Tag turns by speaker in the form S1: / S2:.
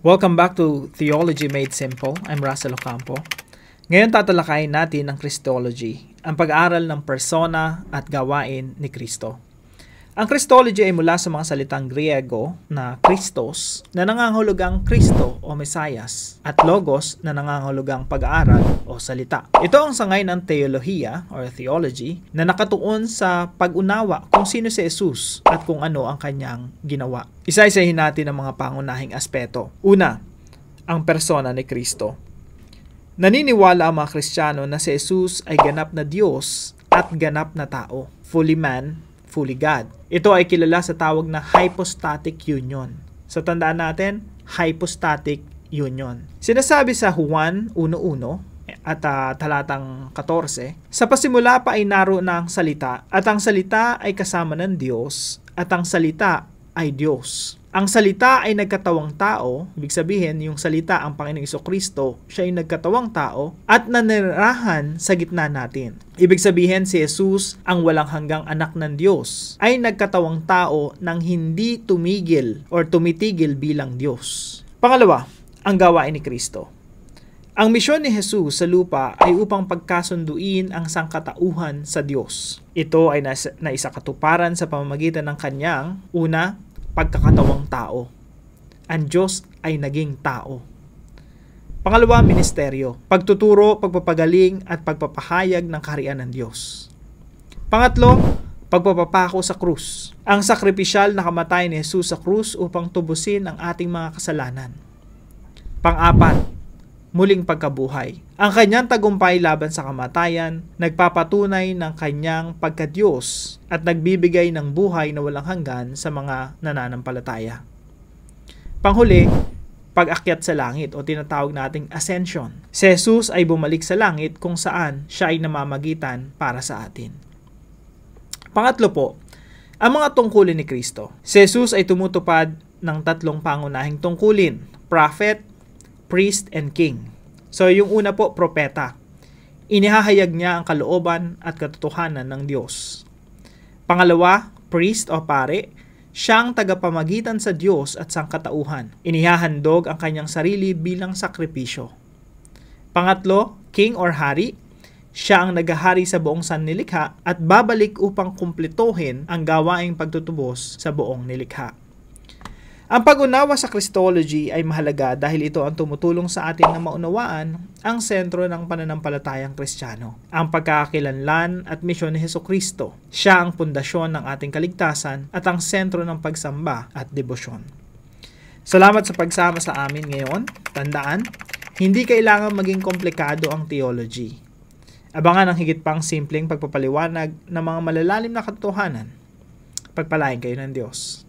S1: Welcome back to Theology Made Simple. I'm Russell Ocampo. Ngayon tatalakayin natin ang Christology, ang pag-aaral ng persona at gawain ni Kristo. Ang Christology ay mula sa mga salitang Griego na Christos na nangangahulugang Kristo o Mesayas at Logos na nangangahulugang pag-aaral o salita. Ito ang sangay ng teolohiya or theology na nakatuon sa pag-unawa kung sino si Jesus at kung ano ang kanyang ginawa. Isa-isahin natin ang mga pangunahing aspeto. Una, ang persona ni Kristo. Naniniwala ang mga Kristiyano na si Jesus ay ganap na Diyos at ganap na tao, fully man, fully God. Ito ay kilala sa tawag na hypostatic union. So tandaan natin, hypostatic union. Sinasabi sa Juan 1:1 at talatang 14, sa pasimula pa ay naroon na ang salita, at ang salita ay kasama ng Diyos, at ang salita ay Diyos. Ang salita ay nagkatawang tao, ibig sabihin yung salita ang Panginoong Jesucristo, siya ay nagkatawang tao at nanirahan sa gitna natin. Ibig sabihin si Jesus, ang walang hanggang anak ng Diyos, ay nagkatawang tao nang hindi tumigil or tumitigil bilang Diyos. Pangalawa, ang gawain ni Kristo. Ang misyon ni Jesus sa lupa ay upang pagkasunduin ang sangkatauhan sa Diyos. Ito ay naisakatuparan sa pamamagitan ng kanyang, una, pagkakatawang tao. Ang Diyos ay naging tao. Pangalawa, ministeryo. Pagtuturo, pagpapagaling at pagpapahayag ng kaharian ng Diyos. Pangatlo, pagpapapako sa krus. Ang sakripisyal na kamatayan ni Jesus sa krus upang tubusin ang ating mga kasalanan. Pang-apat, muling pagkabuhay. Ang kanyang tagumpay laban sa kamatayan, nagpapatunay ng kanyang pagka-Diyos at nagbibigay ng buhay na walang hanggan sa mga nananampalataya. Panghuli, pag-akyat sa langit o tinatawag nating ascension. Si Jesus ay bumalik sa langit kung saan siya ay namamagitan para sa atin. Pangatlo po, ang mga tungkulin ni Kristo. Si Jesus ay tumutupad ng tatlong pangunahing tungkulin: prophet, priest, and king. So yung una po, propeta. Inihahayag niya ang kalooban at katotohanan ng Diyos. Pangalawa, priest o pare. Siya ang tagapamagitan sa Diyos at sangkatauhan. Inihahandog ang kanyang sarili bilang sakripisyo. Pangatlo, king or hari. Siya ang naghahari sa buong sannilikha at babalik upang kumplituhin ang gawaing pagtutubos sa buong nilikha. Ang pag-unawa sa Christology ay mahalaga dahil ito ang tumutulong sa atin na maunawaan ang sentro ng pananampalatayang Kristiyano, ang pagkakakilanlan at misyon ni Jesucristo. Siya ang pundasyon ng ating kaligtasan at ang sentro ng pagsamba at debosyon. Salamat sa pagsama sa amin ngayon. Tandaan, hindi kailangan maging komplikado ang theology. Abangan ang higit pang simpleng pagpapaliwanag ng mga malalalim na katotohanan. Pagpalain kayo ng Diyos.